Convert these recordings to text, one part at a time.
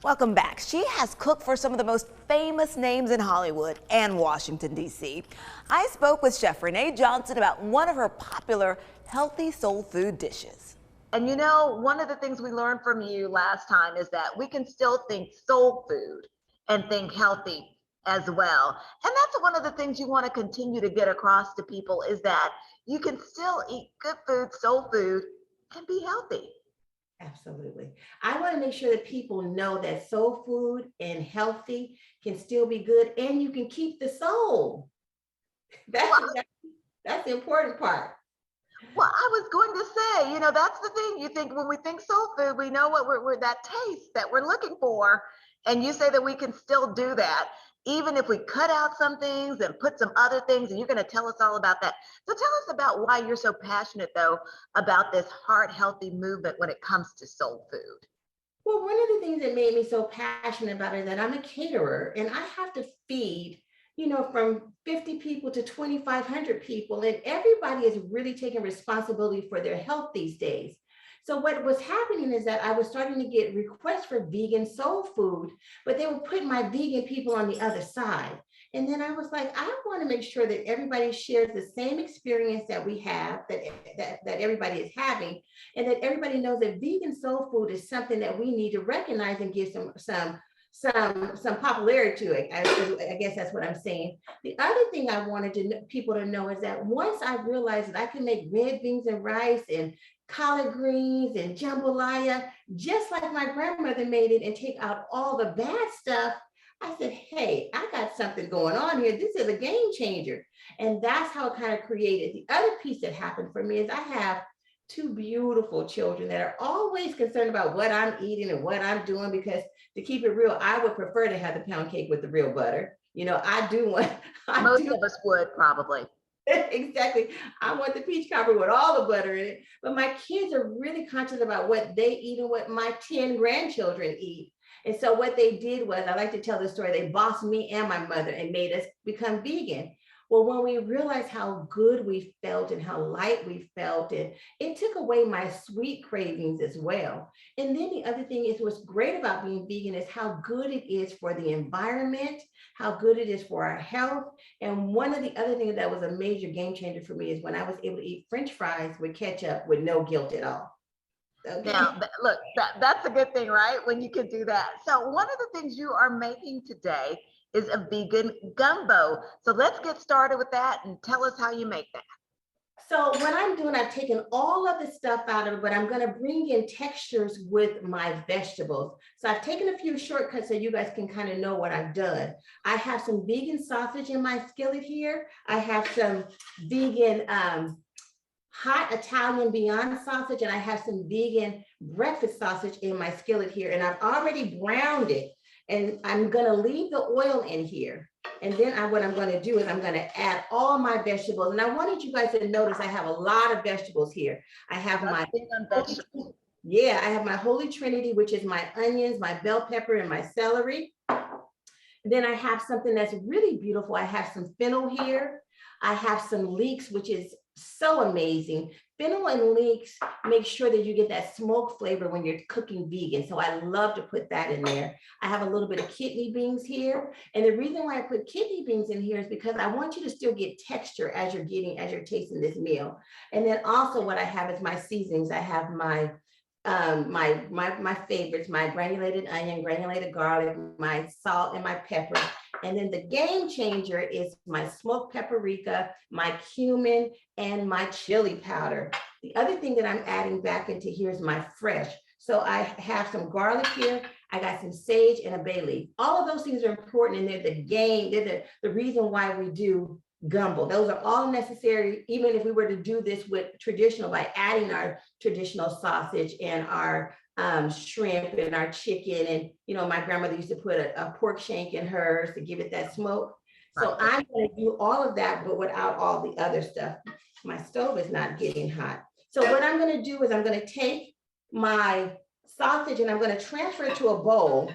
Welcome back. She has cooked for some of the most famous names in Hollywood and Washington, D.C. I spoke with Chef Rene Johnson about one of her popular healthy soul food dishes. And you know, one of the things we learned from you last time is that we can still think soul food and think healthy as well. And that's one of the things you want to continue to get across to people is that you can still eat good food, soul food, and be healthy. Absolutely. I want to make sure that people know that soul food and healthy can still be good and you can keep the soul. That's the important part. Well, I was going to say, you know, that's the thing. You think when we think soul food, we know what we're that taste that we're looking for. And you say that we can still do that, even if we cut out some things and put some other things, and you're going to tell us all about that. So tell us about why you're so passionate, though, about this heart healthy movement when it comes to soul food. Well, one of the things that made me so passionate about it is that I'm a caterer and I have to feed, from 50 people to 2,500 people, and everybody is really taking responsibility for their health these days. So what was happening is that I was starting to get requests for vegan soul food, but they were putting my vegan people on the other side. And then I was like, I want to make sure that everybody shares the same experience that we have, that everybody is having, and that everybody knows that vegan soul food is something that we need to recognize and give some popularity to it. I guess that's what I'm saying. The other thing I wanted people to know is that once I realized that I can make red beans and rice and collard greens and jambalaya, just like my grandmother made it, and take out all the bad stuff, I said, hey, I got something going on here. This is a game changer. And that's how it kind of created. The other piece that happened for me is I have two beautiful children that are always concerned about what I'm eating and what I'm doing, because to keep it real, I would prefer to have the pound cake with the real butter. I do want. Most of us would probably. Exactly. I want the peach cobbler with all the butter in it. But my kids are really conscious about what they eat and what my 10 grandchildren eat. And so what they did was, I like to tell the story, they bossed me and my mother and made us become vegan. Well, when we realized how good we felt and how light we felt, and it took away my sweet cravings as well. And then the other thing is, what's great about being vegan is how good it is for the environment, how good it is for our health. And one of the other things that was a major game changer for me is when I was able to eat French fries with ketchup with no guilt at all. Okay. Now, look, that's a good thing, right? When you can do that. So one of the things you are making today is a vegan gumbo. So let's get started with that and tell us how you make that. So what I'm doing, I've taken all of the stuff out of it, but I'm going to bring in textures with my vegetables. So I've taken a few shortcuts so you guys can kind of know what I've done. I have some vegan sausage in my skillet here. I have some vegan hot Italian Beyond sausage, and I have some vegan breakfast sausage in my skillet here. And I've already browned it. And I'm going to leave the oil in here. And then what I'm going to do is I'm going to add all my vegetables. And I wanted you guys to notice I have a lot of vegetables here. I have I have my Holy Trinity, which is my onions, my bell pepper, and my celery. And then I have something that's really beautiful. I have some fennel here. I have some leeks, which is so amazing. Fennel and leeks make sure that you get that smoke flavor when you're cooking vegan. So I love to put that in there. I have a little bit of kidney beans here. And the reason why I put kidney beans in here is because I want you to still get texture as you're tasting this meal. And then also what I have is my seasonings. I have my favorites, my granulated onion, granulated garlic, my salt, and my pepper. And then the game changer is my smoked paprika, my cumin, and my chili powder. The other thing that I'm adding back into here is my fresh. So I have some garlic here. I got some sage and a bay leaf. All of those things are important, and they're the reason why we do gumbo. Those are all necessary, even if we were to do this with traditional, by adding our traditional sausage and our shrimp and our chicken. And, my grandmother used to put a pork shank in hers to give it that smoke. So I'm going to do all of that, but without all the other stuff. My stove is not getting hot. So what I'm going to do is I'm going to take my sausage and I'm going to transfer it to a bowl.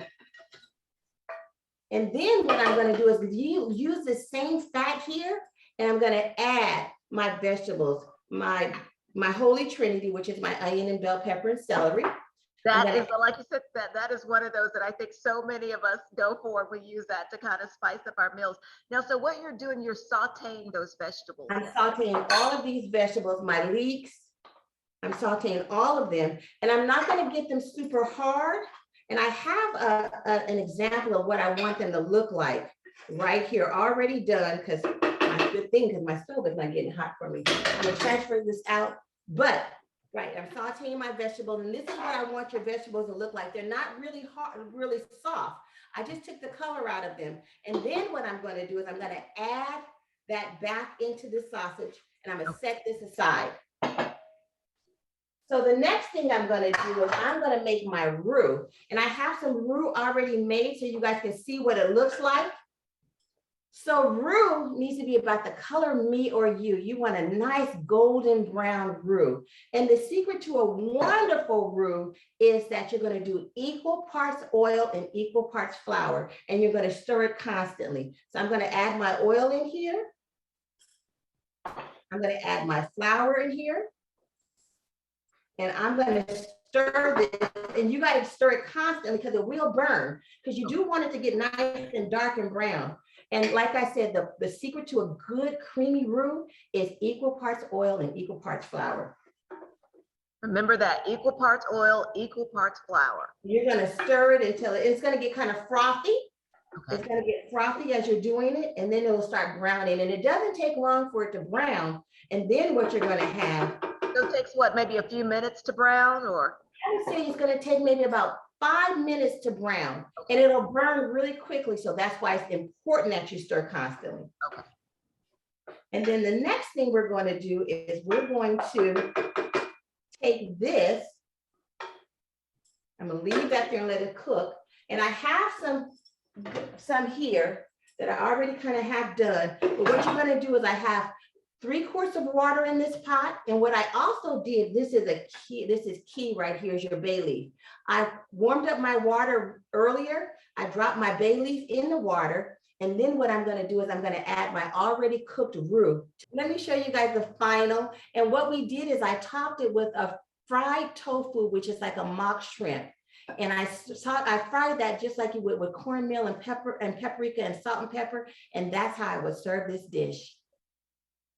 And then what I'm going to do is use the same fat here, and I'm going to add my vegetables, my Holy Trinity, which is my onion and bell pepper and celery. That is, like you said, that is one of those that I think so many of us go for. We use that to kind of spice up our meals. Now, so what you're doing, you're sauteing those vegetables. I'm sauteing all of these vegetables, my leeks. I'm sauteing all of them, and I'm not going to get them super hard. And I have an example of what I want them to look like right here, already done, because my good thing, because my stove is not getting hot for me. I'm going to transfer this out, but right, I'm sauteing my vegetables, and this is what I want your vegetables to look like. They're not really hard, really soft. I just took the color out of them. And then what I'm going to do is I'm going to add that back into the sausage, and I'm going to set this aside. So the next thing I'm going to do is I'm going to make my roux, and I have some roux already made so you guys can see what it looks like. So roux needs to be about the color me or you. You want a nice golden brown roux. And the secret to a wonderful roux is that you're going to do equal parts oil and equal parts flour, and you're going to stir it constantly. So I'm going to add my oil in here. I'm going to add my flour in here. And I'm going to stir this, and you got to stir it constantly because it will burn, because you do want it to get nice and dark and brown. And like I said, the secret to a good creamy roux is equal parts oil and equal parts flour. Remember that, equal parts oil, equal parts flour. You're going to stir it until it's going to get kind of frothy. Okay. It's going to get frothy as you're doing it, and then it'll start browning. And it doesn't take long for it to brown. And then what you're going to have. So it takes what, maybe a few minutes to brown, or? I would say it's going to take maybe about 5 minutes to brown, and it'll burn really quickly. So that's why it's important that you stir constantly. Okay. And then the next thing we're going to do is we're going to take this. I'm going to leave that there and let it cook. And I have some here that I already kind of have done. But what you're going to do is I have 3 quarts of water in this pot. And what I also did, this is key right here, is your bay leaf. I warmed up my water earlier. I dropped my bay leaf in the water. And then what I'm going to do is I'm going to add my already cooked roux. Let me show you guys the final. And what we did is I topped it with a fried tofu, which is like a mock shrimp. And I fried that just like you would with cornmeal and pepper and paprika and salt and pepper. And that's how I would serve this dish.